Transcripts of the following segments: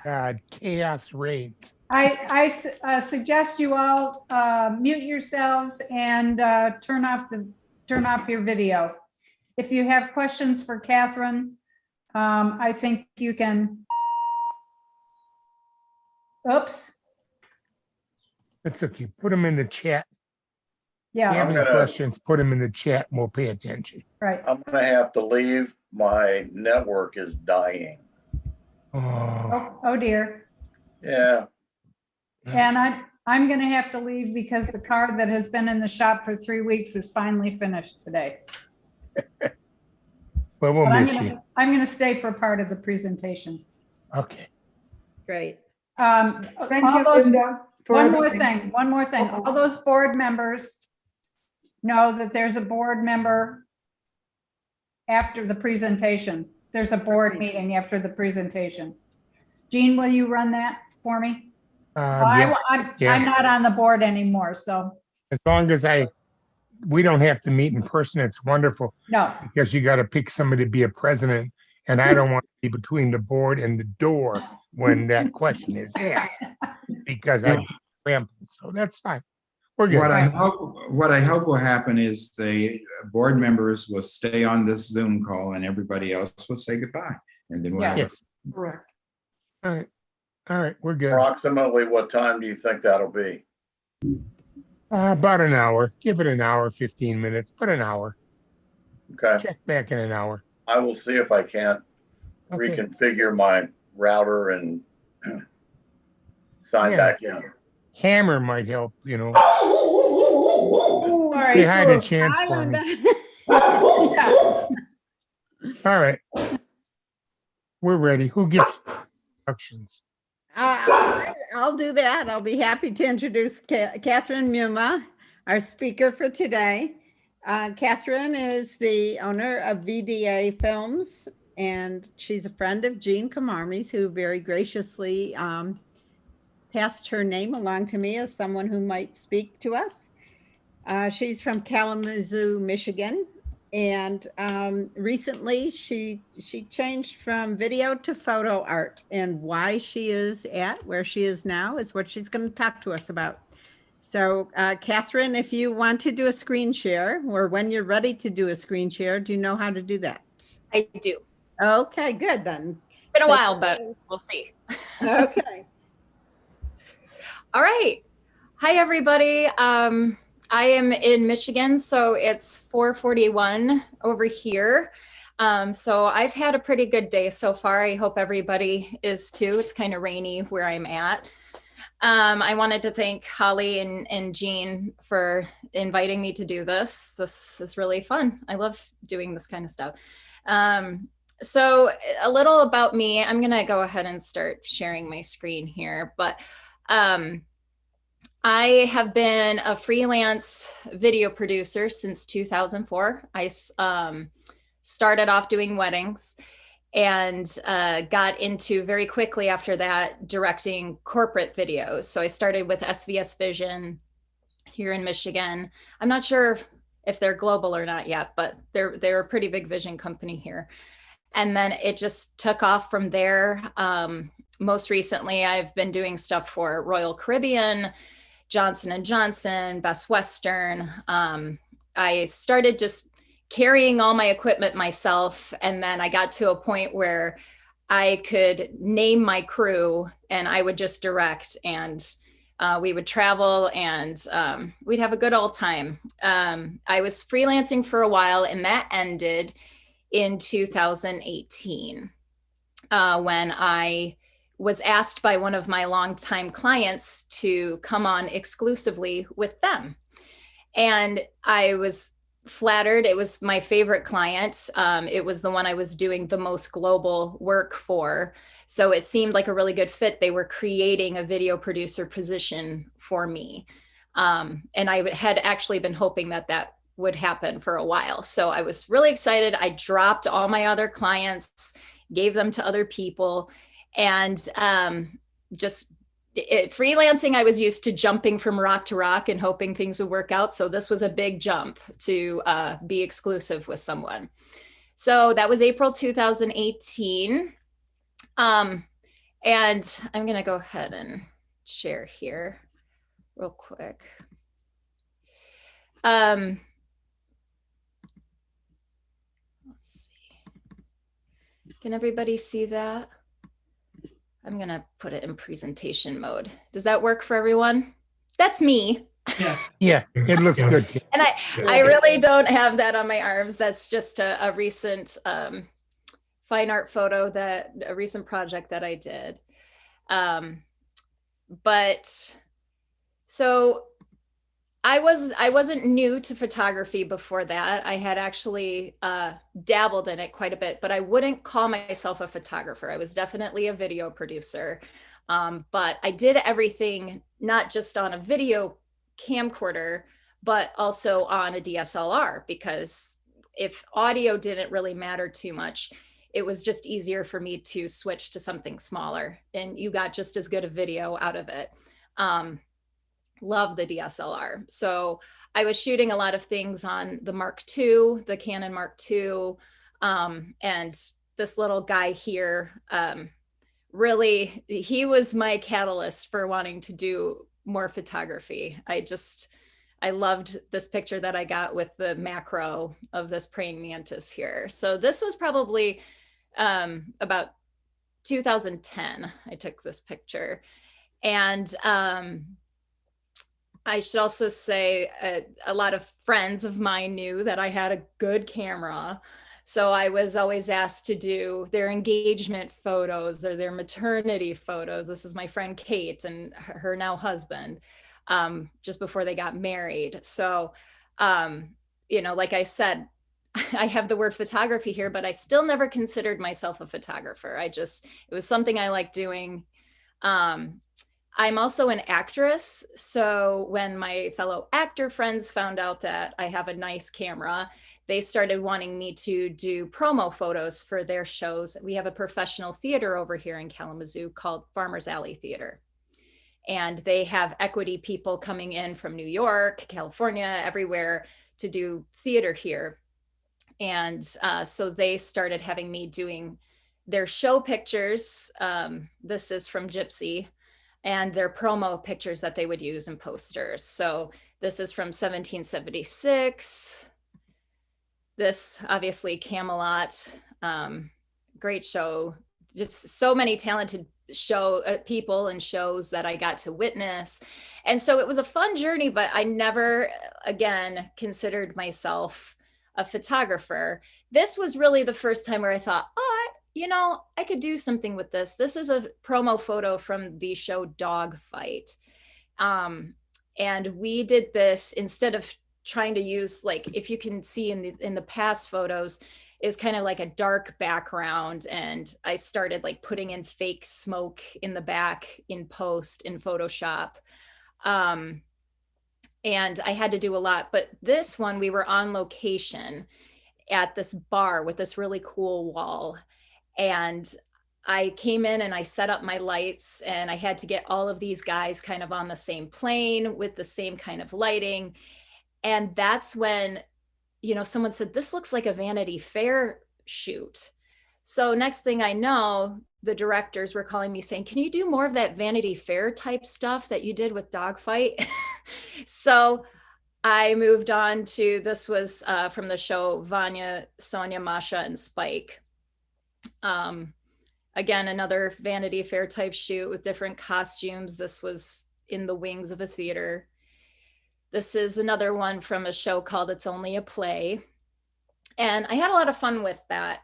God, chaos reigns. I suggest you all mute yourselves and turn off your video. If you have questions for Katherine, I think you can. Oops. It's okay. Put them in the chat. If you Yeah, have any questions, put them in the chat and we'll pay attention. right. I'm gonna have to leave. My network is dying. Oh, Oh dear. Yeah, And I'm going to have to leave because the car that has been in the shop for 3 weeks is finally finished today. but we'll But miss you. I'm going to stay for part of the presentation. Okay. Great. Thank All you, those- Linda. for One more everything. thing. All those board members know that there's a board member after the presentation. There's a board meeting after the presentation. Jean, will you run that for me? Yeah, I'm not on the board anymore, so as long as we don't have to meet in person, it's wonderful no. because you got to pick somebody to be a president. And I don't want to be between the board and the door when that question is asked because I cramp. So that's fine. We're good. What I hope will happen is the board members will stay on this Zoom call and everybody else will say goodbye. And then we'll have Yes. Correct. All right. All right. We're good. approximately what time do you think that'll be? About an hour. Give it an hour, 15 minutes, but an hour. Okay, Check back in an hour. I will see if I can't Okay. reconfigure my router and sign Yeah. back in. Hammer might help, you know. Sorry. Say hi to Brooke. Chance Hi, for me. Linda. Yeah. All right. We're ready. Who gets instructions? I'll do that. I'll be happy to introduce Katherine Mumma, our speaker for today. Katherine is the owner of VDA Films, and she's a friend of Jean Kamarmi's, who very graciously passed her name along to me as someone who might speak to us. She's from Kalamazoo, Michigan, and recently she changed from video to photo art, and why she is at where she is now is what she's going to talk to us about. So Katherine, if you want to do a screen share, or when you're ready to do a screen share, do you know how to do that? I do. Okay, good then. Been a while, but we'll see. Okay. All right. Hi, everybody. I am in Michigan, so it's 4:41 over here. So I've had a pretty good day so far. I hope everybody is too. It's kind of rainy where I'm at. I wanted to thank Holly and Jean for inviting me to do this. This is really fun. I love doing this kind of stuff. So a little about me. I'm going to go ahead and start sharing my screen here, but I have been a freelance video producer since 2004. I started off doing weddings and got into very quickly after that directing corporate videos. So I started with SVS Vision here in Michigan. I'm not sure if they're global or not yet, but they're a pretty big vision company here. And then it just took off from there. Most recently, I've been doing stuff for Royal Caribbean, Johnson & Johnson, Best Western. I started just carrying all my equipment myself. And then I got to a point where I could name my crew and I would just direct, and we would travel and we'd have a good old time. I was freelancing for a while, and that ended in 2018 when I was asked by one of my longtime clients to come on exclusively with them. And I was flattered. It was my favorite client. It was the one I was doing the most global work for. So it seemed like a really good fit. They were creating a video producer position for me. And I had actually been hoping that that would happen for a while. So I was really excited. I dropped all my other clients, gave them to other people, and freelancing, I was used to jumping from rock to rock and hoping things would work out. So this was a big jump to be exclusive with someone. So that was April 2018. And I'm going to go ahead and share here real quick. Let's see. Can everybody see that? I'm going to put it in presentation mode. Does that work for everyone? That's me. Yeah, it looks good. Kim. And I really don't have that on my arms. That's just a recent fine art photo, a recent project that I did. But so I wasn't new to photography before that. I had actually dabbled in it quite a bit, but I wouldn't call myself a photographer. I was definitely a video producer. But I did everything, not just on a video camcorder, but also on a DSLR, because if audio didn't really matter too much, it was just easier for me to switch to something smaller, and you got just as good a video out of it. Love the DSLR. So I was shooting a lot of things on the Mark II, the Canon Mark II, and this little guy here, really, he was my catalyst for wanting to do more photography. I loved this picture that I got with the macro of this praying mantis here. So this was probably about 2010, I took this picture. And I should also say a lot of friends of mine knew that I had a good camera. So I was always asked to do their engagement photos or their maternity photos. This is my friend Kate and her now husband, just before they got married. So, you know, like I said, I have the word photography here, but I still never considered myself a photographer. It was something I liked doing. I'm also an actress. So when my fellow actor friends found out that I have a nice camera, they started wanting me to do promo photos for their shows. We have a professional theater over here in Kalamazoo called Farmers Alley Theater. And they have equity people coming in from New York, California, everywhere to do theater here. And so they started having me doing their show pictures. This is from Gypsy, and their promo pictures that they would use in posters. So this is from 1776. This obviously Camelot, great show. Just so many talented people and shows that I got to witness. And so it was a fun journey, but I never again considered myself a photographer. This was really the first time where I thought, oh, you know, I could do something with this. This is a promo photo from the show Dogfight. And we did this instead of trying to use, like, if you can see in the past photos, is kind of like a dark background. And I started like putting in fake smoke in the back in post in Photoshop. And I had to do a lot, but this one, we were on location at this bar with this really cool wall. And I came in and I set up my lights, and I had to get all of these guys kind of on the same plane with the same kind of lighting. And that's when, you know, someone said, this looks like a Vanity Fair shoot. So next thing I know, the directors were calling me saying, can you do more of that Vanity Fair type stuff that you did with Dogfight? So I moved on to, this was from the show Vanya, Sonia, Masha, and Spike. Again, another Vanity Fair type shoot with different costumes. This was in the wings of a theater. This is another one from a show called It's Only a Play. And I had a lot of fun with that.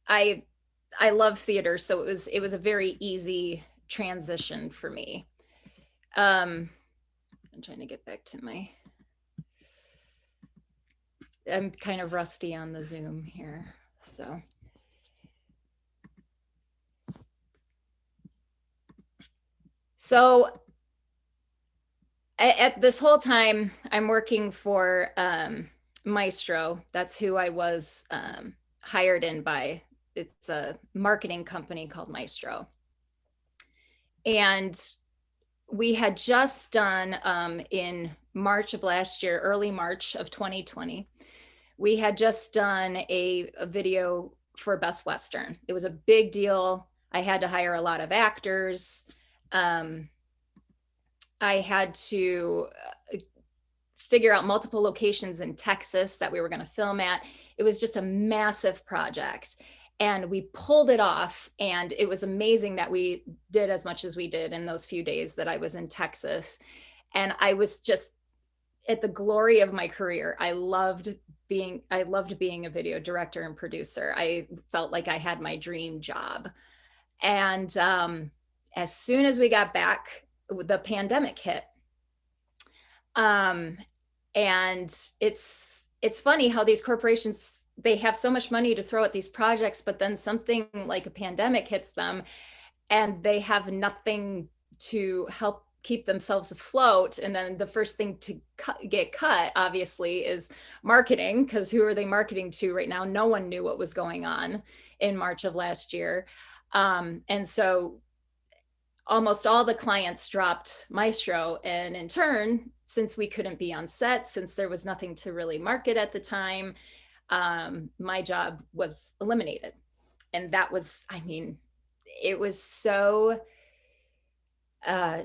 I love theater, so it was a very easy transition for me. I'm trying to get back to I'm kind of rusty on the Zoom here, so. So at this whole time, I'm working for Maestro. That's who I was hired in by. It's a marketing company called Maestro. And we had just done in March of last year, early March of 2020, we had just done a video for Best Western. It was a big deal. I had to hire a lot of actors. I had to figure out multiple locations in Texas that we were going to film at. It was just a massive project. And we pulled it off. And it was amazing that we did as much as we did in those few days that I was in Texas. And I was just at the glory of my career. I loved being a video director and producer. I felt like I had my dream job. And as soon as we got back, the pandemic hit. And it's funny how these corporations, they have so much money to throw at these projects, but then something like a pandemic hits them and they have nothing to help keep themselves afloat. And then the first thing to get cut, obviously, is marketing, because who are they marketing to right now? No one knew what was going on in March of last year. And so almost all the clients dropped Maestro. And in turn, since we couldn't be on set, since there was nothing to really market at the time, my job was eliminated. And that was, I mean, it was so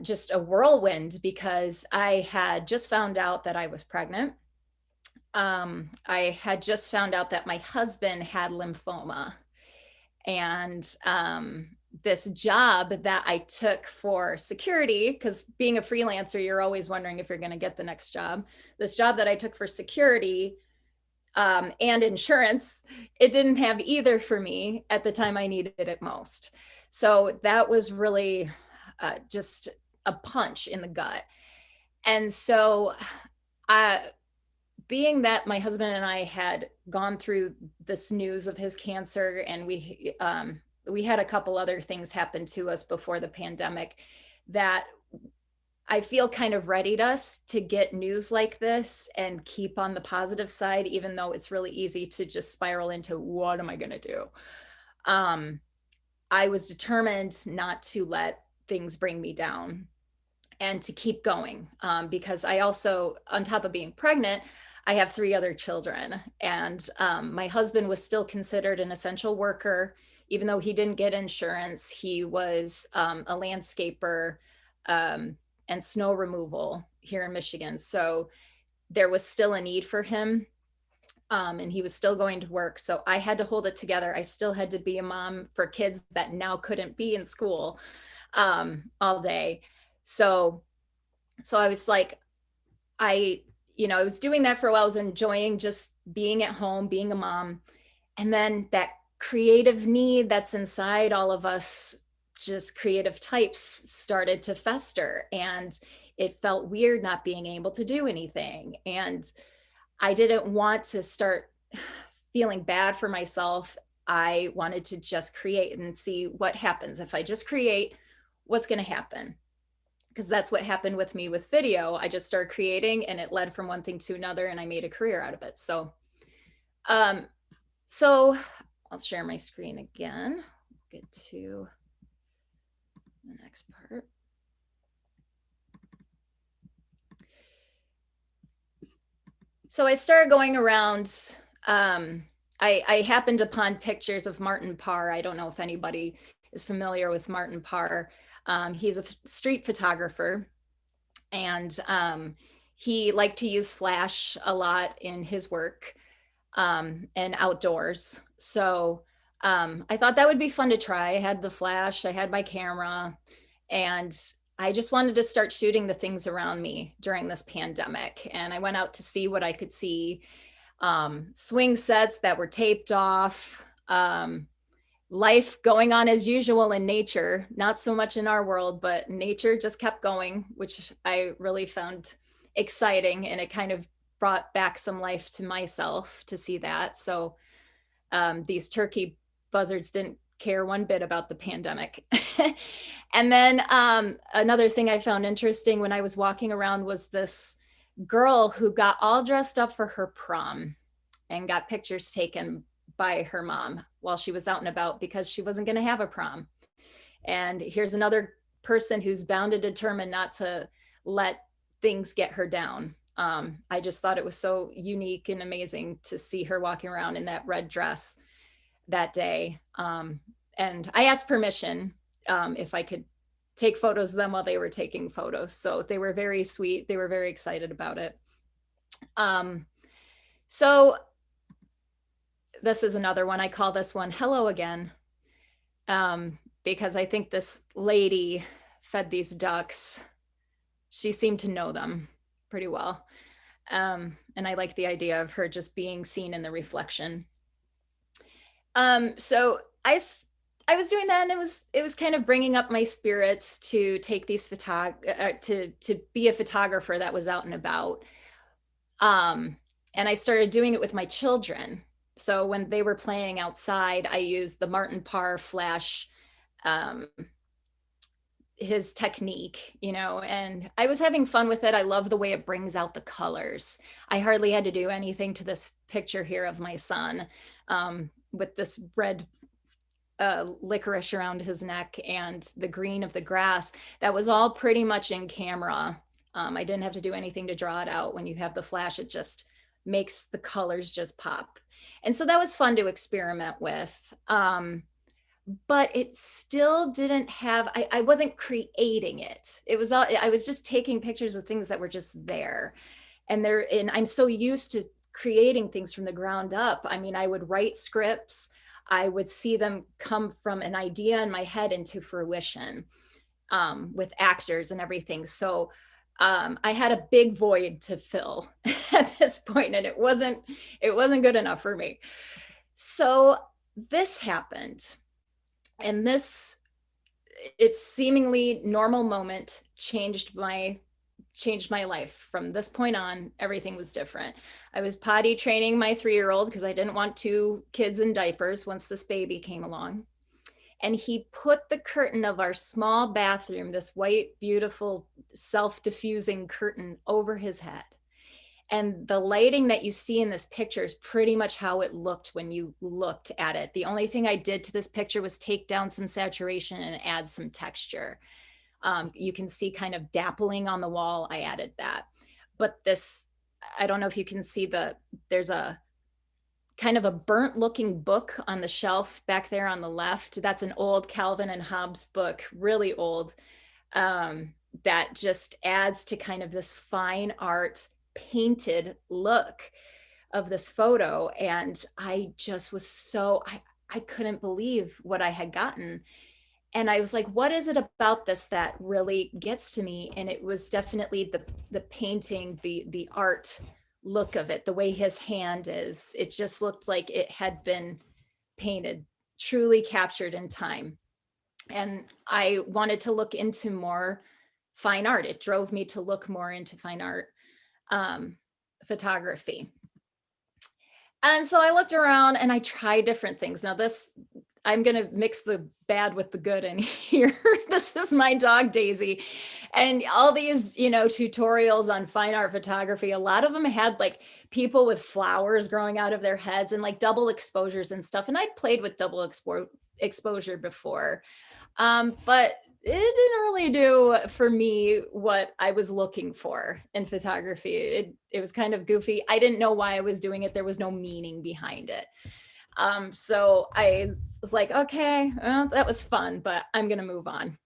just a whirlwind, because I had just found out that I was pregnant. I had just found out that my husband had lymphoma. And this job that I took for security, because being a freelancer, you're always wondering if you're going to get the next job. This job that I took for security and insurance, it didn't have either for me at the time I needed it most. So that was really just a punch in the gut. And so being that my husband and I had gone through this news of his cancer, and we had a couple other things happen to us before the pandemic that I feel kind of readied us to get news like this and keep on the positive side, even though it's really easy to just spiral into, what am I going to do? I was determined not to let things bring me down and to keep going, because I also, on top of being pregnant, I have 3 other children, and my husband was still considered an essential worker. Even though he didn't get insurance, he was a landscaper and snow removal here in Michigan. So there was still a need for him, and he was still going to work. So I had to hold it together. I still had to be a mom for kids that now couldn't be in school all day. So I was like, I was doing that for a while. I was enjoying just being at home, being a mom. And then that creative need that's inside all of us, just creative types, started to fester. And it felt weird not being able to do anything. And I didn't want to start feeling bad for myself. I wanted to just create and see what happens. If I just create, what's going to happen? Because that's what happened with me with video. I just started creating, and it led from one thing to another, and I made a career out of it. So I'll share my screen again. Get to the next part. So I started going around. I happened upon pictures of Martin Parr. I don't know if anybody is familiar with Martin Parr. He's a street photographer, and he liked to use flash a lot in his work and outdoors. So I thought that would be fun to try. I had the flash, I had my camera, and I just wanted to start shooting the things around me during this pandemic. And I went out to see what I could see. Swing sets that were taped off, life going on as usual in nature, not so much in our world, but nature just kept going, which I really found exciting. And it kind of brought back some life to myself to see that. So these turkey buzzards didn't care one bit about the pandemic. And then another thing I found interesting when I was walking around was this girl who got all dressed up for her prom and got pictures taken by her mom while she was out and about, because she wasn't going to have a prom. And here's another person who's bound and determined not to let things get her down. I just thought it was so unique and amazing to see her walking around in that red dress that day. And I asked permission if I could take photos of them while they were taking photos. So they were very sweet. They were very excited about it. So this is another one. I call this one Hello Again, because I think this lady fed these ducks. She seemed to know them pretty well. And I like the idea of her just being seen in the reflection. So I was doing that, and it was kind of bringing up my spirits to take these to be a photographer that was out and about. And I started doing it with my children. So when they were playing outside, I used the Martin Parr flash, his technique, you know, and I was having fun with it. I love the way it brings out the colors. I hardly had to do anything to this picture here of my son, with this red licorice around his neck and the green of the grass. That was all pretty much in camera. I didn't have to do anything to draw it out. When you have the flash, it just makes the colors just pop. And so that was fun to experiment with. But it still didn't have, I wasn't creating it. It was all, I was just taking pictures of things that were just there. And I'm so used to creating things from the ground up. I mean, I would write scripts. I would see them come from an idea in my head into fruition, with actors and everything. So I had a big void to fill at this point, and it wasn't good enough for me. So this happened, and it's seemingly normal moment changed my life. From this point on, everything was different. I was potty training my 3-year-old because I didn't want 2 kids in diapers once this baby came along. And he put the curtain of our small bathroom, this white, beautiful, self-diffusing curtain, over his head. And the lighting that you see in this picture is pretty much how it looked when you looked at it. The only thing I did to this picture was take down some saturation and add some texture. You can see kind of dappling on the wall. I added that. But this, I don't know if you can see there's a kind of a burnt looking book on the shelf back there on the left. That's an old Calvin and Hobbes book, really old, that just adds to kind of this fine art painted look of this photo. And I just was I couldn't believe what I had gotten. And I was like, what is it about this that really gets to me? And it was definitely the painting, the art look of it, the way his hand is. It just looked like it had been painted, truly captured in time. And I wanted to look into more fine art. It drove me to look more into fine art photography. And so I looked around and I tried different things. Now I'm going to mix the bad with the good in here. This is my dog, Daisy. And all these, tutorials on fine art photography, a lot of them had like people with flowers growing out of their heads and like double exposures and stuff. And I'd played with double exposure before. But it didn't really do for me what I was looking for in photography. It was kind of goofy. I didn't know why I was doing it. There was no meaning behind it. So I was like, okay, well, that was fun, but I'm going to move on.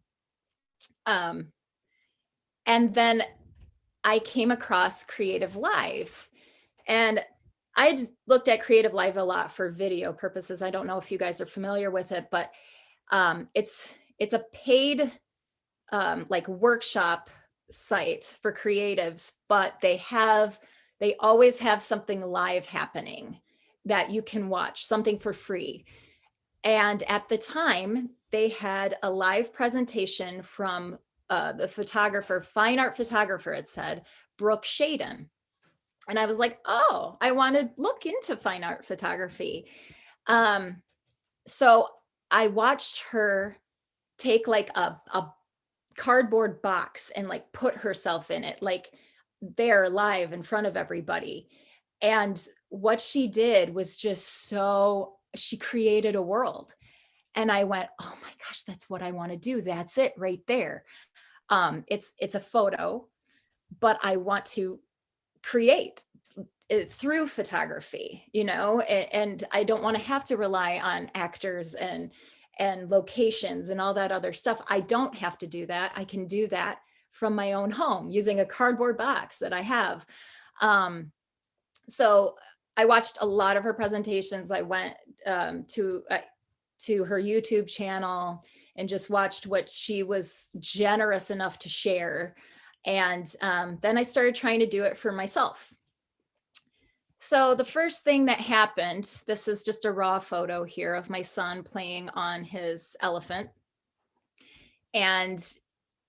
And then I came across Creative Live, and I just looked at Creative Live a lot for video purposes. I don't know if you guys are familiar with it, but it's a paid like workshop site for creatives, but they always have something live happening that you can watch, something for free. And at the time, they had a live presentation from the photographer, fine art photographer, it said, Brooke Shaden. And I was like, oh, I want to look into fine art photography. So I watched her take like a cardboard box and like put herself in it, like there live in front of everybody. And what she did was just she created a world. And I went, oh my gosh, that's what I want to do. That's it right there. It's a photo, but I want to create through photography, and I don't want to have to rely on actors and locations and all that other stuff. I don't have to do that. I can do that from my own home using a cardboard box that I have. So I watched a lot of her presentations. I went to her YouTube channel and just watched what she was generous enough to share. And then I started trying to do it for myself. So the first thing that happened, this is just a raw photo here of my son playing on his elephant. And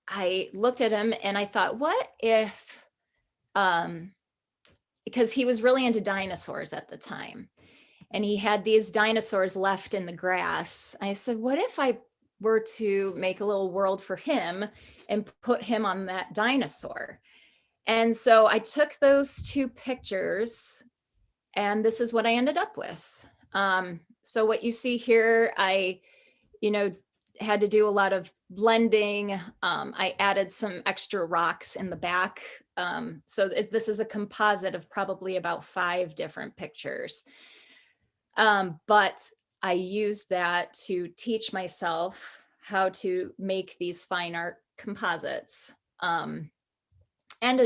I looked at him and I thought, what if, because he was really into dinosaurs at the time, and he had these dinosaurs left in the grass. I said, what if I were to make a little world for him and put him on that dinosaur? And so I took those two pictures, and this is what I ended up with. So what you see here, I, had to do a lot of blending. I added some extra rocks in the back. So this is a composite of probably about 5 different pictures. But I used that to teach myself how to make these fine art composites, and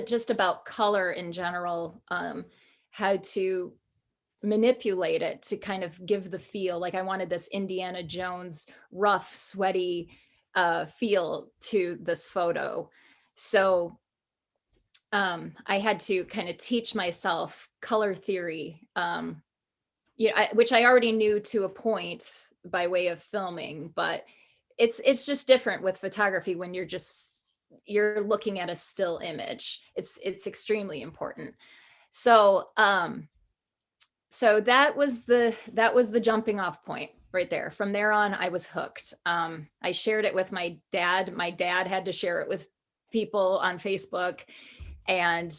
just about color in general, how to manipulate it to kind of give the feel. Like I wanted this Indiana Jones rough, sweaty feel to this photo. So I had to kind of teach myself color theory, which I already knew to a point by way of filming, but it's just different with photography when you're looking at a still image. It's extremely important. So so that was the jumping off point right there. From there on, I was hooked. I shared it with my dad. My dad had to share it with people on Facebook, and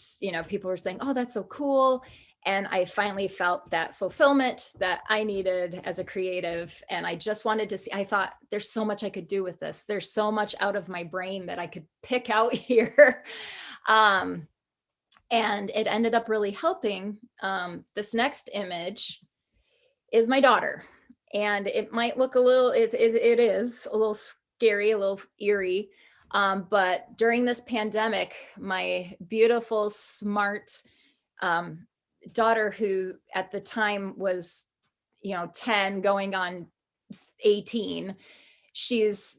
people were saying, oh, that's so cool. And I finally felt that fulfillment that I needed as a creative. And I just wanted to see, I thought there's so much I could do with this. There's so much out of my brain that I could pick out here. And it ended up really helping. This next image is my daughter. And it might look it is a little scary, a little eerie. But during this pandemic, my beautiful, smart daughter, who at the time was, 10 going on 18, she's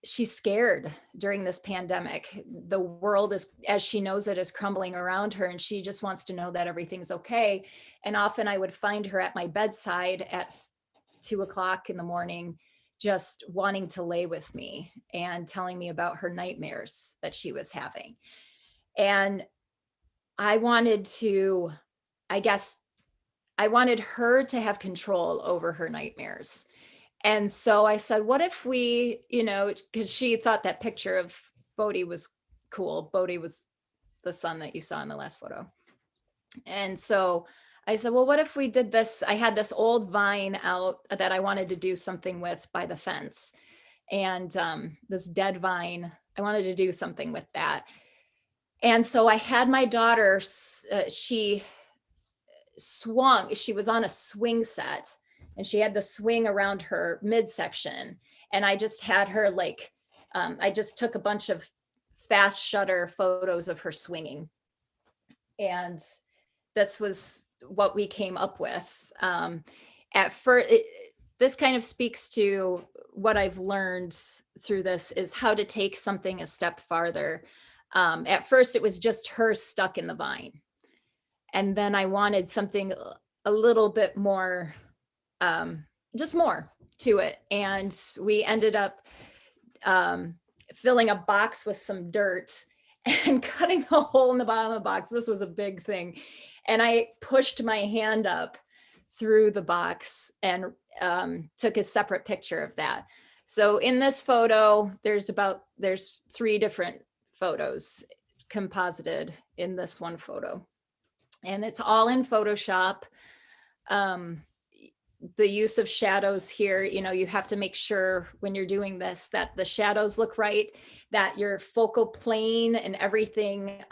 scared during this pandemic. The world is, as she knows it, is crumbling around her, and she just wants to know that everything's okay. And often I would find her at my bedside at 2:00 in the morning, just wanting to lay with me and telling me about her nightmares that she was having. And I wanted her to have control over her nightmares. And so I said, what if we, because she thought that picture of Bodhi was cool. Bodhi was the son that you saw in the last photo. And so I said, well, what if we did this? I had this old vine out that I wanted to do something with by the fence. And this dead vine, I wanted to do something with that. And so I had my daughter, she was on a swing set, and she had the swing around her midsection. And I just had her I just took a bunch of fast shutter photos of her swinging. And this was what we came up with. At first, this kind of speaks to what I've learned through this, is how to take something a step farther. At first, it was just her stuck in the vine. And then I wanted something a little bit more, just more to it. And we ended up filling a box with some dirt and cutting a hole in the bottom of the box. This was a big thing. And I pushed my hand up through the box and took a separate picture of that. So in this photo, there's 3 different photos composited in this one photo. And it's all in Photoshop. The use of shadows here, you have to make sure when you're doing this that the shadows look right, that your focal plane and everything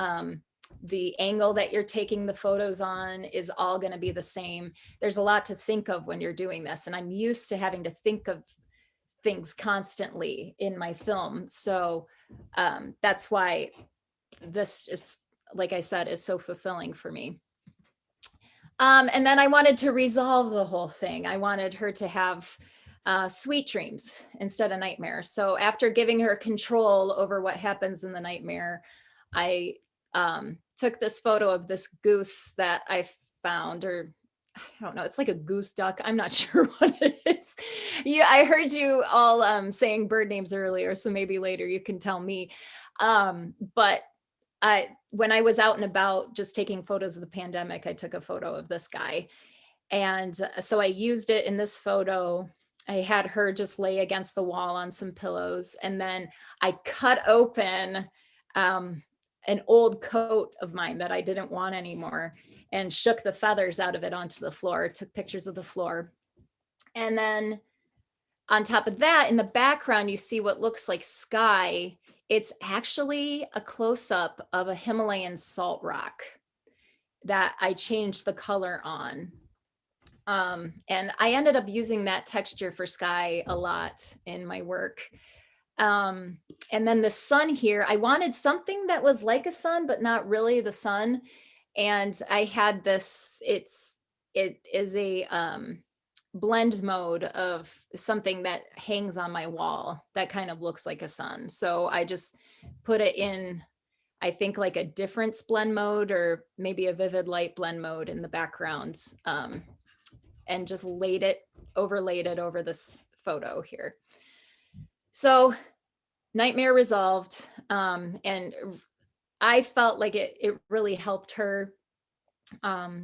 the angle that you're taking the photos on is all going to be the same. There's a lot to think of when you're doing this, and I'm used to having to think of things constantly in my film. So that's why this is, like I said, is so fulfilling for me. And then I wanted to resolve the whole thing. I wanted her to have sweet dreams instead of nightmares. So after giving her control over what happens in the nightmare, I took this photo of this goose that I found, or I don't know, it's like a goose duck. I'm not sure what it is. Yeah, I heard you all saying bird names earlier, so maybe later you can tell me. But when I was out and about just taking photos of the pandemic, I took a photo of this guy. And so I used it in this photo. I had her just lay against the wall on some pillows. And then I cut open an old coat of mine that I didn't want anymore and shook the feathers out of it onto the floor, took pictures of the floor. And then on top of that, in the background, you see what looks like sky. It's actually a close-up of a Himalayan salt rock that I changed the color on. And I ended up using that texture for sky a lot in my work. And then the sun here, I wanted something that was like a sun, but not really the sun. And I had this, it is a blend mode of something that hangs on my wall that kind of looks like a sun. So I just put it in, I think, like a difference blend mode, or maybe a vivid light blend mode in the background, and just overlaid it over this photo here. So nightmare resolved. And I felt like it really helped her.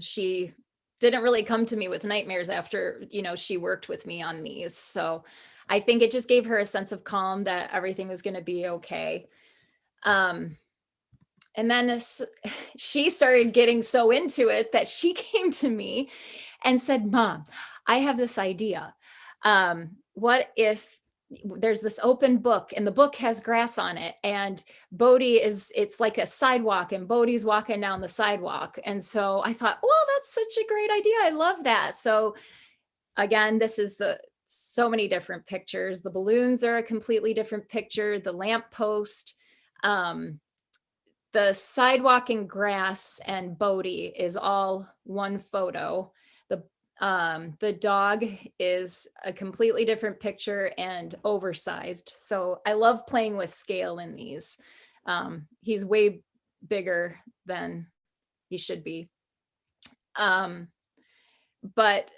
She didn't really come to me with nightmares after, she worked with me on these. So I think it just gave her a sense of calm that everything was going to be okay. And then she started getting so into it that she came to me and said, "Mom, I have this idea. What if there's this open book and the book has grass on it, and it's like a sidewalk and Bodhi's walking down the sidewalk." And so I thought, well, that's such a great idea. I love that. So again, this is so many different pictures. The balloons are a completely different picture. The lamppost, the sidewalk and grass and Bodhi is all one photo. The dog is a completely different picture and oversized. So I love playing with scale in these. He's way bigger than he should be. But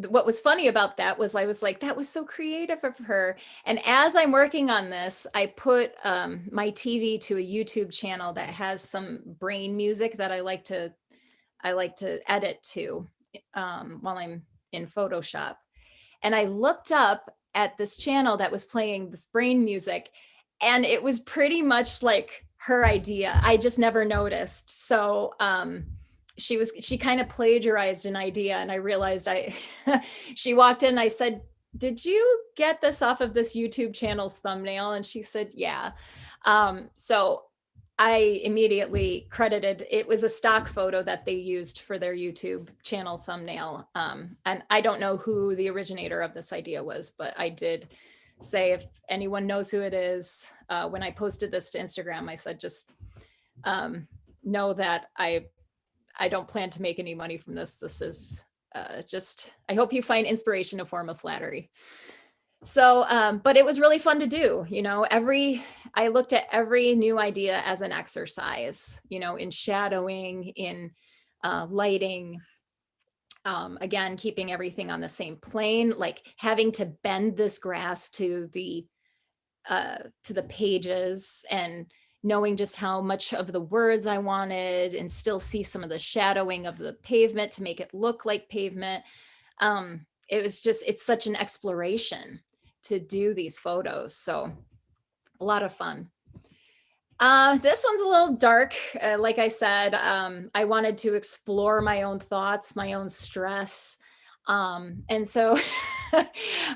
what was funny about that was I was like, that was so creative of her. And as I'm working on this, I put my TV to a YouTube channel that has some brain music that I like to edit to while I'm in Photoshop. And I looked up at this channel that was playing this brain music, and it was pretty much like her idea. I just never noticed. So she kind of plagiarized an idea, and I realized she walked in and I said, "Did you get this off of this YouTube channel's thumbnail?" And she said, "Yeah." So I immediately credited, it was a stock photo that they used for their YouTube channel thumbnail. And I don't know who the originator of this idea was, but I did say, if anyone knows who it is, when I posted this to Instagram, I said, just know that I don't plan to make any money from this. This is I hope you find inspiration a form of flattery. So, but it was really fun to do, I looked at every new idea as an exercise, in shadowing, in lighting, again, keeping everything on the same plane, like having to bend this grass to the pages, and knowing just how much of the words I wanted, and still see some of the shadowing of the pavement to make it look like pavement. It's such an exploration to do these photos. So a lot of fun. This one's a little dark. Like I said, I wanted to explore my own thoughts, my own stress. And so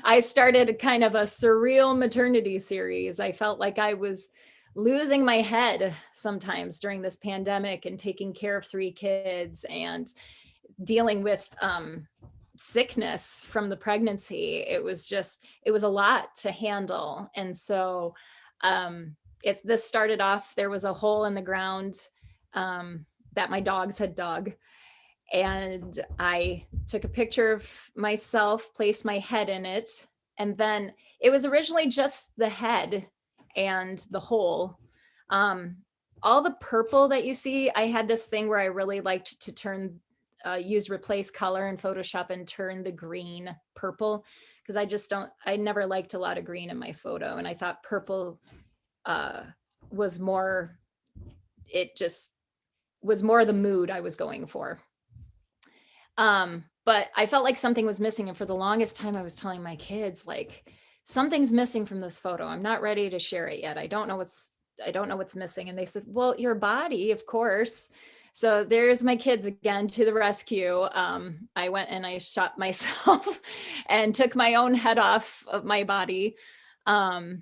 I started kind of a surreal maternity series. I felt like I was losing my head sometimes during this pandemic and taking care of 3 kids and dealing with sickness from the pregnancy. It was a lot to handle. And so this started off, there was a hole in the ground that my dogs had dug. And I took a picture of myself, placed my head in it. And then it was originally just the head and the hole. All the purple that you see, I had this thing where I really liked to use replace color in Photoshop and turn the green purple, because I never liked a lot of green in my photo. And I thought purple was more the mood I was going for. But I felt like something was missing. And for the longest time, I was telling my kids, like, something's missing from this photo. I'm not ready to share it yet. I don't know what's missing. And they said, well, your body, of course. So there's my kids again to the rescue. I went and I shot myself and took my own head off of my body. And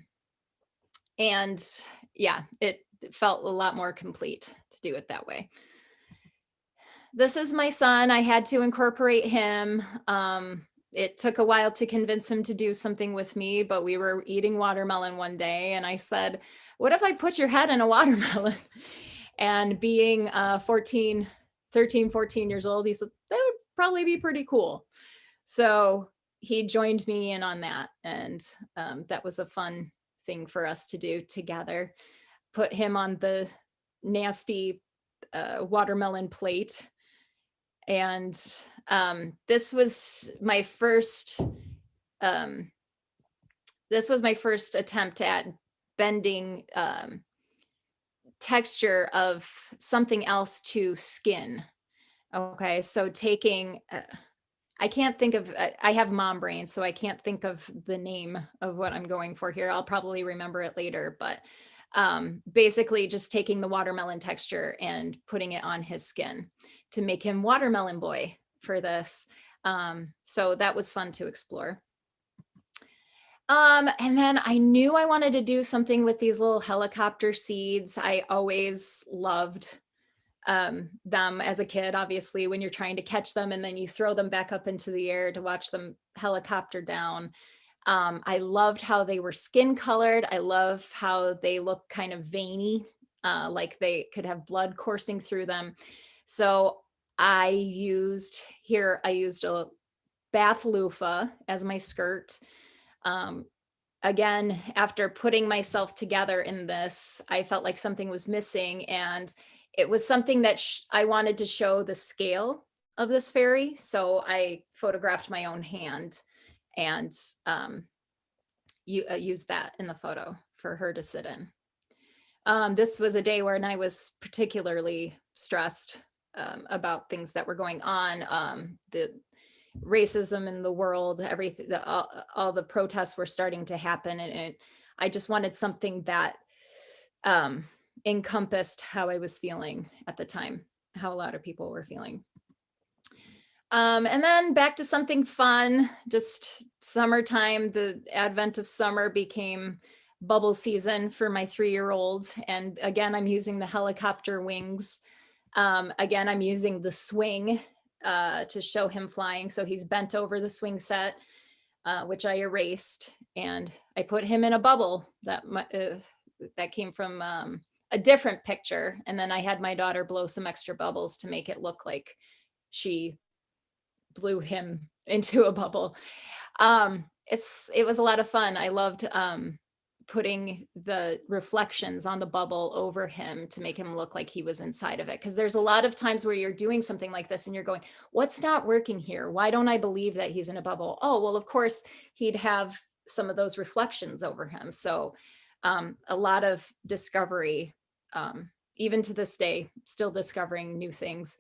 yeah, it felt a lot more complete to do it that way. This is my son. I had to incorporate him. It took a while to convince him to do something with me, but we were eating watermelon one day and I said, what if I put your head in a watermelon? And being 13, 14 years old, he said, that would probably be pretty cool. So he joined me in on that. And that was a fun thing for us to do together. Put him on the nasty watermelon plate. And this was my first attempt at bending texture of something else to skin. Okay, so taking, I have mom brain, so I can't think of the name of what I'm going for here. I'll probably remember it later, but basically just taking the watermelon texture and putting it on his skin to make him watermelon boy for this. So that was fun to explore. And then I knew I wanted to do something with these little helicopter seeds. I always loved them as a kid, obviously, when you're trying to catch them and then you throw them back up into the air to watch them helicopter down. I loved how they were skin colored. I love how they look kind of veiny, like they could have blood coursing through them. So I used a bath loofah as my skirt. Again, after putting myself together in this, I felt like something was missing, and it was something that I wanted to show the scale of this fairy. So I photographed my own hand and used that in the photo for her to sit in. This was a day when I was particularly stressed about things that were going on. The racism in the world, everything, all the protests were starting to happen, and I just wanted something that encompassed how I was feeling at the time, how a lot of people were feeling. And then back to something fun, just summertime. The advent of summer became bubble season for my 3-year-old. And again, I'm using the helicopter wings. Again, I'm using the swing to show him flying. So he's bent over the swing set, which I erased, and I put him in a bubble that came from a different picture. And then I had my daughter blow some extra bubbles to make it look like she blew him into a bubble. It was a lot of fun. I loved putting the reflections on the bubble over him to make him look like he was inside of it. Because there's a lot of times where you're doing something like this and you're going, what's not working here? Why don't I believe that he's in a bubble? Oh, well, of course, he'd have some of those reflections over him. So a lot of discovery, even to this day, still discovering new things.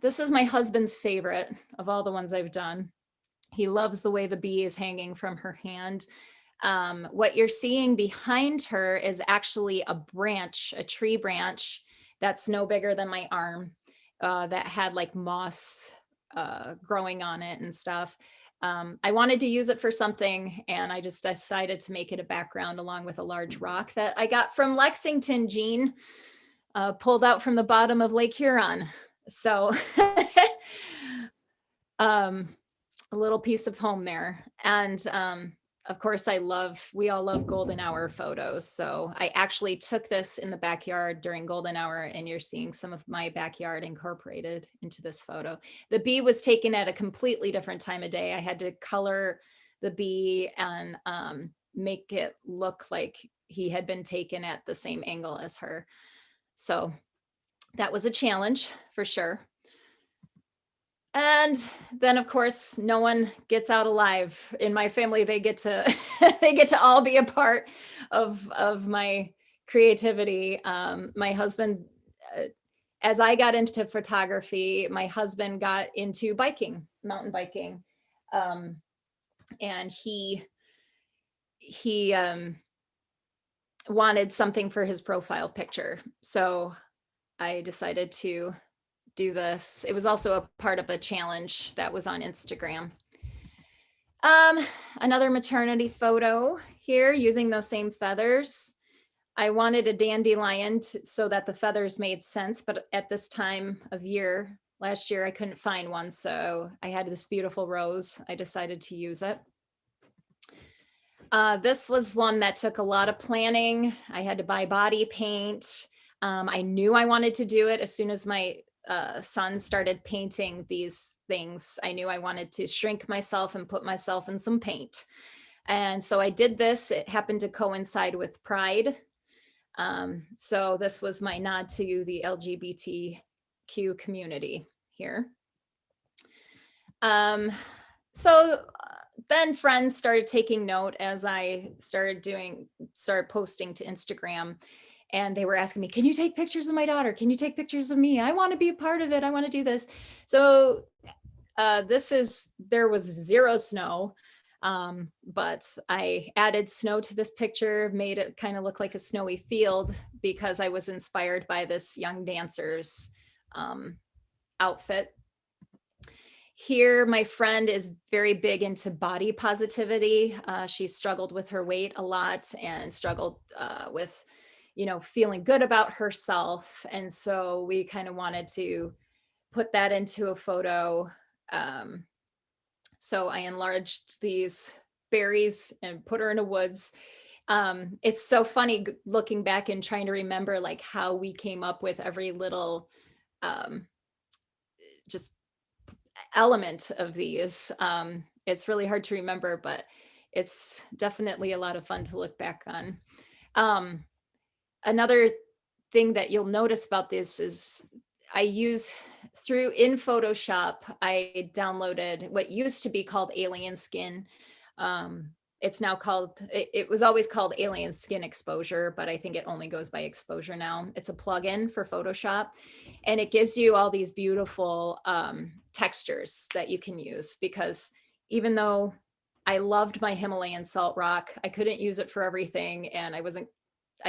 This is my husband's favorite of all the ones I've done. He loves the way the bee is hanging from her hand. What you're seeing behind her is actually a branch, a tree branch that's no bigger than my arm, that had like moss growing on it and stuff. I wanted to use it for something, and I just decided to make it a background along with a large rock that I got from Lexington, Jean, pulled out from the bottom of Lake Huron. So a little piece of home there. And of course, we all love golden hour photos. So I actually took this in the backyard during golden hour, and you're seeing some of my backyard incorporated into this photo. The bee was taken at a completely different time of day. I had to color the bee and make it look like he had been taken at the same angle as her. So that was a challenge for sure. And then of course, no one gets out alive in my family. They get to they get to all be a part of my creativity. My husband, as I got into photography, my husband got into biking, mountain biking. And he wanted something for his profile picture. So I decided to do this. It was also a part of a challenge that was on Instagram. Another maternity photo here using those same feathers. I wanted a dandelion so that the feathers made sense, but at this time of year, last year, I couldn't find one. So I had this beautiful rose. I decided to use it. This was one that took a lot of planning. I had to buy body paint. I knew I wanted to do it as soon as my son started painting these things. I knew I wanted to shrink myself and put myself in some paint. And so I did this. It happened to coincide with Pride. So this was my nod to the LGBTQ community here. So then friends started taking note as I started posting to Instagram. And they were asking me, can you take pictures of my daughter? Can you take pictures of me? I want to be a part of it. I want to do this. So there was zero snow, but I added snow to this picture, made it kind of look like a snowy field because I was inspired by this young dancer's outfit. Here, my friend is very big into body positivity. She struggled with her weight a lot and struggled with feeling good about herself. And so we kind of wanted to put that into a photo. So I enlarged these berries and put her in a woods. It's so funny looking back and trying to remember like how we came up with every little just element of these. It's really hard to remember, but it's definitely a lot of fun to look back on. Another thing that you'll notice about this is I use in Photoshop, I downloaded what used to be called Alien Skin. It's now it was always called Alien Skin Exposure, but I think it only goes by exposure now. It's a plugin for Photoshop, and it gives you all these beautiful textures that you can use, because even though I loved my Himalayan salt rock, I couldn't use it for everything, and I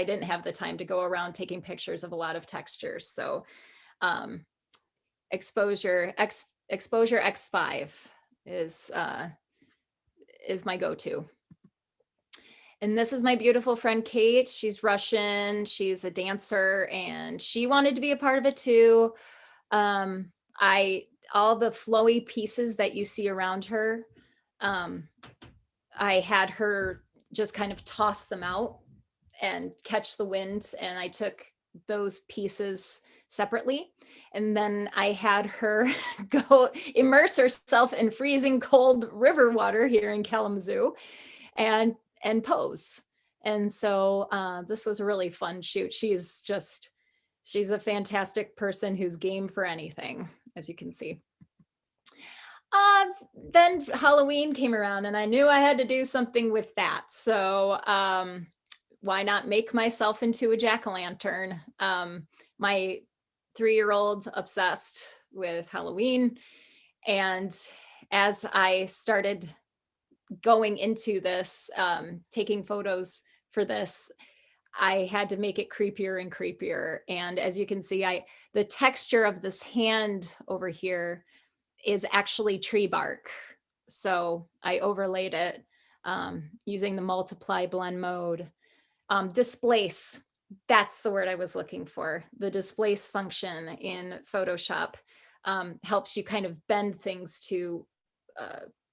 didn't have the time to go around taking pictures of a lot of textures. So exposure X5 is my go-to. And this is my beautiful friend Kate. She's Russian, she's a dancer, and she wanted to be a part of it too. All the flowy pieces that you see around her, I had her just kind of toss them out and catch the wind, and I took those pieces separately, and then I had her go immerse herself in freezing cold river water here in Kalamazoo and pose. And so this was a really fun shoot. She's a fantastic person who's game for anything, as you can see. Then Halloween came around and I knew I had to do something with that. So why not make myself into a jack-o'-lantern? My 3-year-old's obsessed with Halloween. And as I started going into this, taking photos for this, I had to make it creepier and creepier. And as you can see, the texture of this hand over here is actually tree bark. So I overlaid it using the multiply blend mode. Displace, that's the word I was looking for. The displace function in Photoshop helps you kind of bend things to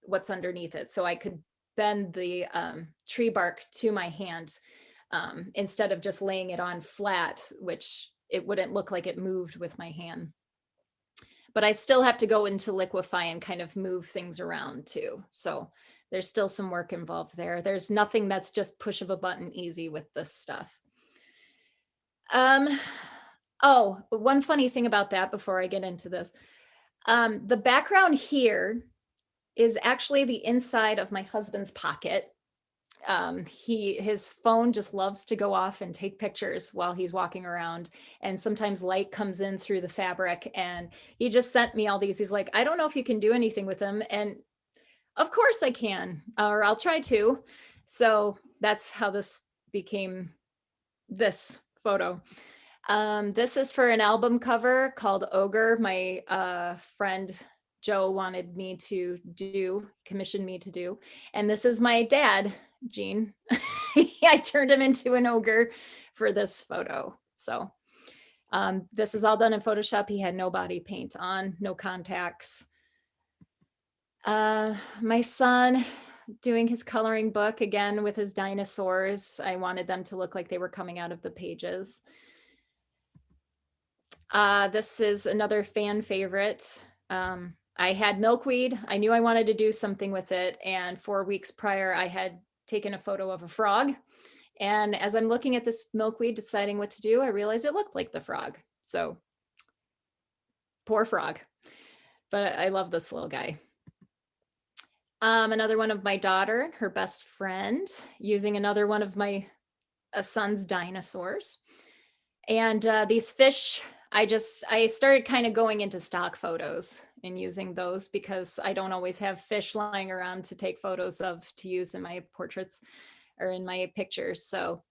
what's underneath it. So I could bend the tree bark to my hand instead of just laying it on flat, which it wouldn't look like it moved with my hand. But I still have to go into liquefy and kind of move things around too. So there's still some work involved there. There's nothing that's just push of a button easy with this stuff. Oh, one funny thing about that before I get into this. The background here is actually the inside of my husband's pocket. His phone just loves to go off and take pictures while he's walking around, and sometimes light comes in through the fabric, and he just sent me all these. He's like, I don't know if you can do anything with them, and of course I can, or I'll try to. So that's how this became this photo. This is for an album cover called Ogre. My friend Joe wanted me to do, commissioned me to do. And this is my dad, Gene. I turned him into an ogre for this photo. So this is all done in Photoshop. He had no body paint on, no contacts. My son doing his coloring book again with his dinosaurs. I wanted them to look like they were coming out of the pages. This is another fan favorite. I had milkweed. I knew I wanted to do something with it. And 4 weeks prior, I had taken a photo of a frog. And as I'm looking at this milkweed, deciding what to do, I realized it looked like the frog. So poor frog. But I love this little guy. Another one of my daughter, her best friend, using another one of my son's dinosaurs. And these fish, I started kind of going into stock photos and using those because I don't always have fish lying around to take photos of to use in my portraits or in my pictures. So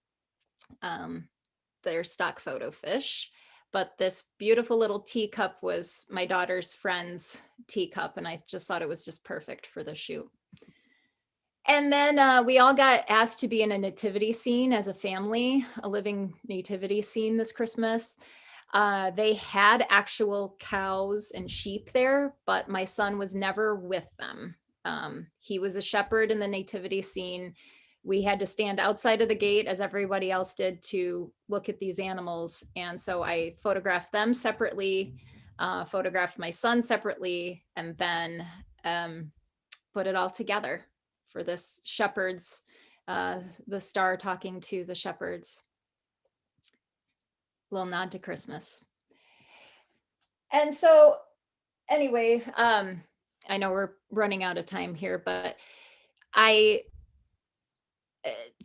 they're stock photo fish. But this beautiful little teacup was my daughter's friend's teacup, and I just thought it was just perfect for the shoot. And then we all got asked to be in a nativity scene as a family, a living nativity scene this Christmas. They had actual cows and sheep there, but my son was never with them. He was a shepherd in the nativity scene. We had to stand outside of the gate as everybody else did to look at these animals. And so I photographed them separately, photographed my son separately, and then put it all together for this shepherds, the star talking to the shepherds. Little nod to Christmas. And so anyway, I know we're running out of time here, but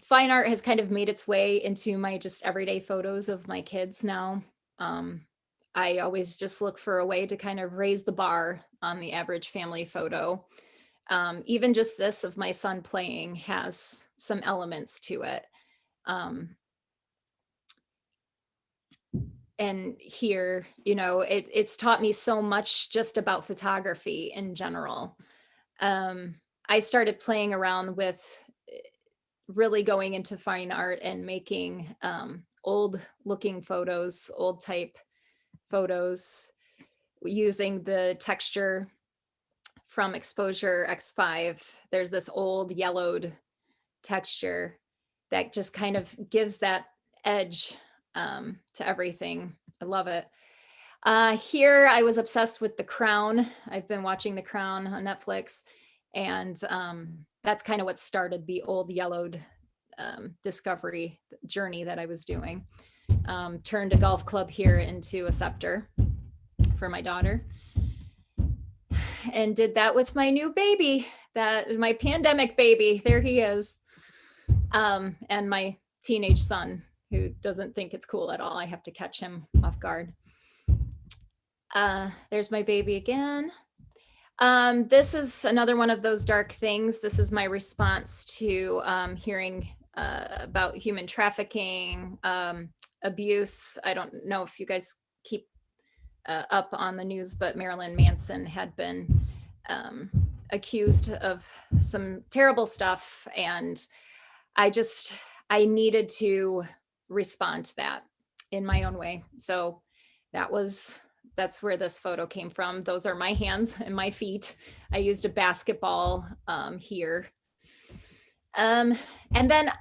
fine art has kind of made its way into my just everyday photos of my kids now. I always just look for a way to kind of raise the bar on the average family photo. Even just this of my son playing has some elements to it. And here, you know, it's taught me so much just about photography in general. I started playing around with really going into fine art and making old looking photos, old type photos, using the texture from Exposure X5. There's this old yellowed texture that just kind of gives that edge to everything. I love it. Here I was obsessed with The Crown. I've been watching The Crown on Netflix, and that's kind of what started the old yellowed discovery journey that I was doing. Turned a golf club here into a scepter for my daughter, and did that with my new baby, my pandemic baby. There he is, and my teenage son, who doesn't think it's cool at all. I have to catch him off guard. There's my baby again. This is another one of those dark things. This is my response to hearing about human trafficking, abuse. I don't know if you guys keep up on the news, but Marilyn Manson had been accused of some terrible stuff, and I needed to respond to that in my own way. So that's where this photo came from. Those are my hands and my feet. I used a basketball here. And then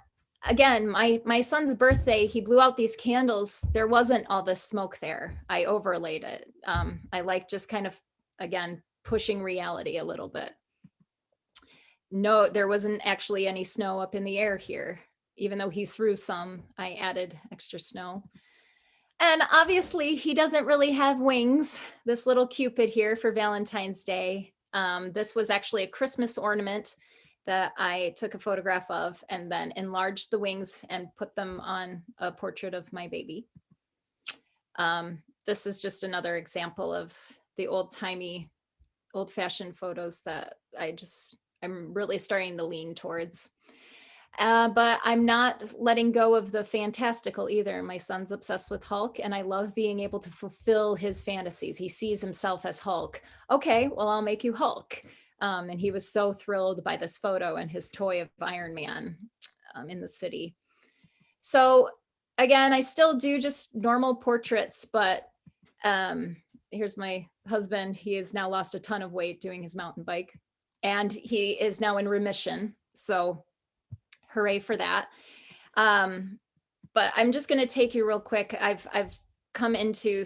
again, my son's birthday, he blew out these candles. There wasn't all this smoke there. I overlaid it. I like just kind of, again, pushing reality a little bit. No, there wasn't actually any snow up in the air here. Even though he threw some, I added extra snow. And obviously he doesn't really have wings. This little Cupid here for Valentine's Day. This was actually a Christmas ornament that I took a photograph of and then enlarged the wings and put them on a portrait of my baby. This is just another example of the old-timey, old-fashioned photos that I'm really starting to lean towards. But I'm not letting go of the fantastical either. My son's obsessed with Hulk, and I love being able to fulfill his fantasies. He sees himself as Hulk. Okay, well, I'll make you Hulk. And he was so thrilled by this photo and his toy of Iron Man in the city. So again, I still do just normal portraits, but here's my husband. He has now lost a ton of weight doing his mountain bike, and he is now in remission. So hooray for that. But I'm just going to take you real quick. I've come into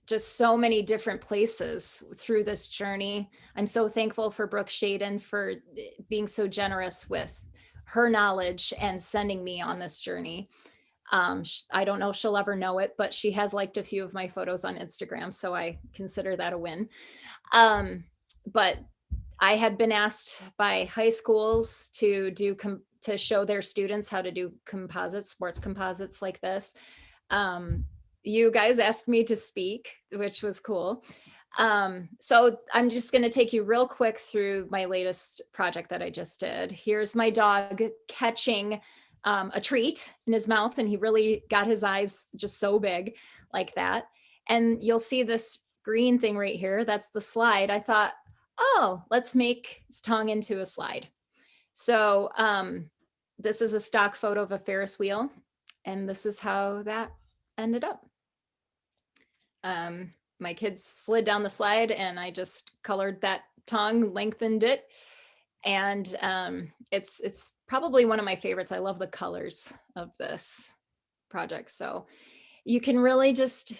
just so many different places through this journey. I'm so thankful for Brooke Shaden for being so generous with her knowledge and sending me on this journey. I don't know if she'll ever know it, but she has liked a few of my photos on Instagram, so I consider that a win. But I had been asked by high schools to show their students how to do composites, sports composites like this. You guys asked me to speak, which was cool. So I'm just going to take you real quick through my latest project that I just did. Here's my dog catching a treat in his mouth, and he really got his eyes just so big like that. And you'll see this green thing right here. That's the slide. I thought, oh, let's make his tongue into a slide. So this is a stock photo of a Ferris wheel, and this is how that ended up. My kids slid down the slide, and I just colored that tongue, lengthened it, and it's probably one of my favorites. I love the colors of this project. So you can really just,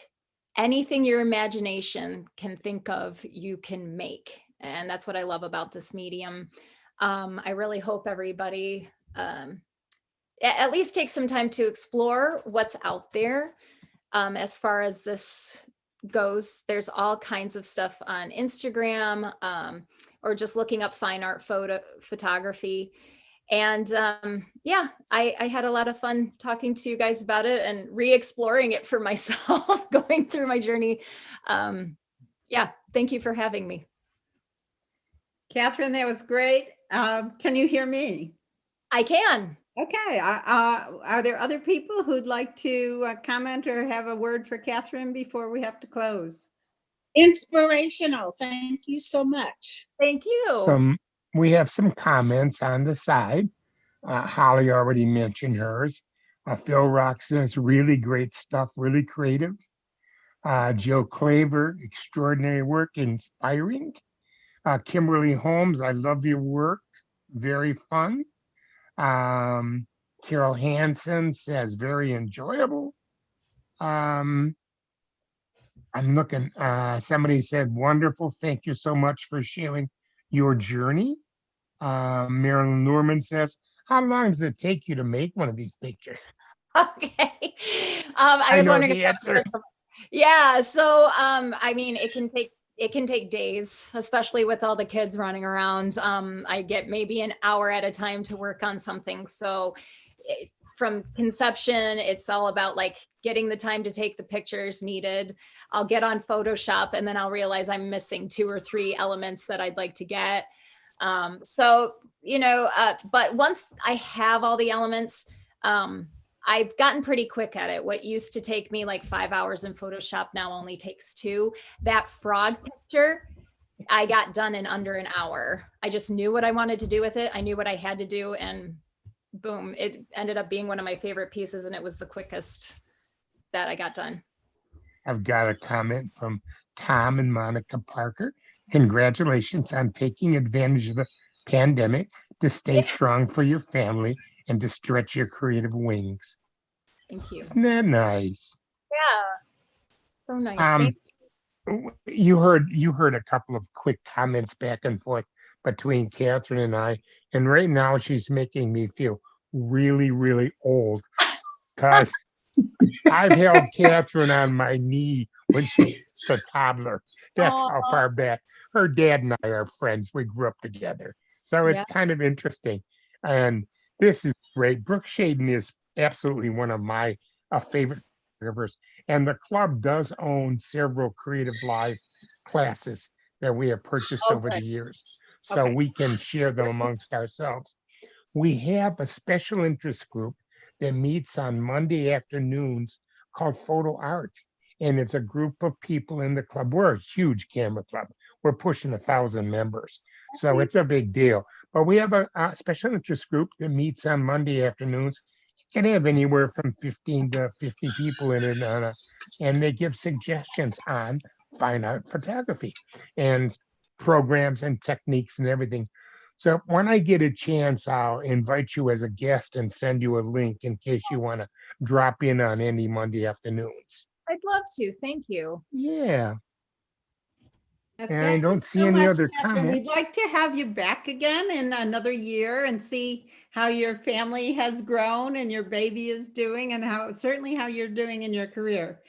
anything your imagination can think of, you can make. And that's what I love about this medium. I really hope everybody at least take some time to explore what's out there. As far as this goes, there's all kinds of stuff on Instagram, or just looking up fine art photography. And yeah, I had a lot of fun talking to you guys about it and re-exploring it for myself, going through my journey. Yeah, thank you for having me. Catherine, that was great. Can you hear me? I can. Okay. Are there other people who'd like to comment or have a word for Catherine before we have to close? Inspirational. Thank you so much. Thank you. We have some comments on the side. Holly already mentioned hers. Phil Rock says, really great stuff, really creative. Joe Claver, extraordinary work, inspiring. Kimberly Holmes, I love your work, very fun. Carol Hansen says, very enjoyable. I'm looking, somebody said, wonderful, thank you so much for sharing your journey. Marilyn Norman says, how long does it take you to make one of these pictures? Okay. I was know wondering the if that was answer. Yeah, so I mean, it can take days, especially with all the kids running around. I get maybe an hour at a time to work on something. So from conception, it's all about like getting the time to take the pictures needed. I'll get on Photoshop and then I'll realize I'm missing 2 or 3 elements that I'd like to get. So, you know, but once I have all the elements, I've gotten pretty quick at it. What used to take me like 5 hours in Photoshop now only takes 2. That frog picture, I got done in under an hour. I just knew what I wanted to do with it. I knew what I had to do, and boom, it ended up being one of my favorite pieces, and it was the quickest that I got done. I've got a comment from Tom and Monica Parker. Congratulations on taking advantage of the pandemic to stay strong for your family and to stretch your creative wings. Thank you. Isn't that nice? Yeah. So nice. Um, you heard a couple of quick comments back and forth between Catherine and I, and right now she's making me feel really, really old because I've held Catherine on my knee when she was a toddler. That's how far back. Her dad and I are friends. We grew up together. So it's kind of interesting. And this is great. Brooke Shaden is absolutely one of my favorite photographers. And the club does own several Creative Live classes that we have purchased over the years. So we can share them amongst ourselves. We have a special interest group that meets on Monday afternoons called Photo Art. And it's a group of people in the club. We're a huge camera club. We're pushing 1,000 members. So it's a big deal. But we have a special interest group that meets on Monday afternoons. It can have anywhere from 15 to 50 people in it. And they give suggestions on fine art photography and programs and techniques and everything. So when I get a chance, I'll invite you as a guest and send you a link in case you want to drop in on any Monday afternoons. I'd love to. Thank you. Yeah. And I Thank you don't see so any much, other Catherine. We'd comments. like to have you back again in another year and see how your family has grown and your baby is doing, and certainly how you're doing in your career.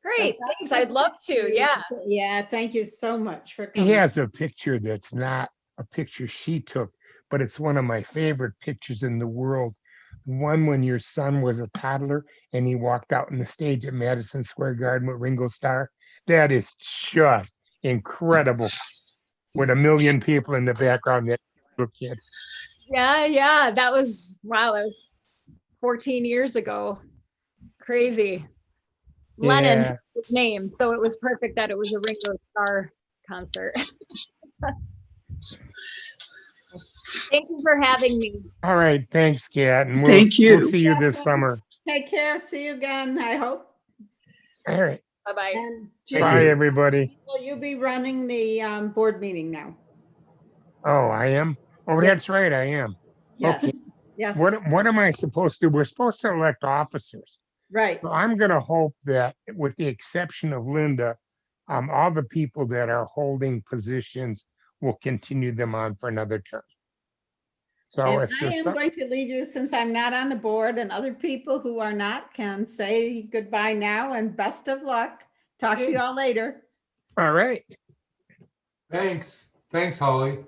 Great. Thanks. I'd love to. Yeah. Yeah, thank you so much for He coming. has a picture that's not a picture she took, but it's one of my favorite pictures in the world. One when your son was a toddler and he walked out on the stage at Madison Square Garden with Ringo Starr. That is just incredible. With 1 million people in the background, that little kid. Yeah. That was, wow. That was 14 years ago. Crazy. Lennon, Yeah. his name. So it was perfect that it was a Ringo Starr concert. Thank you for having me. All right. Thanks, Kat. And Thank you. We'll see you this summer. Take care. See you again, I hope. All right. Bye-bye. And Bye, Judy, everybody. will you be running the board meeting now? Oh, I am? Oh, Yeah. that's right. I am. Yeah. Okay. Yes. What am I supposed to do? We're supposed to elect officers. Right. So I'm going to hope that, with the exception of Linda, all the people that are holding positions will continue them on for another term. So And if I there's am some, going to leave you, since I'm not on the board, and other people who are not can say goodbye now and best of luck. Talk to you all later. all right. Thanks. Thanks, Holly.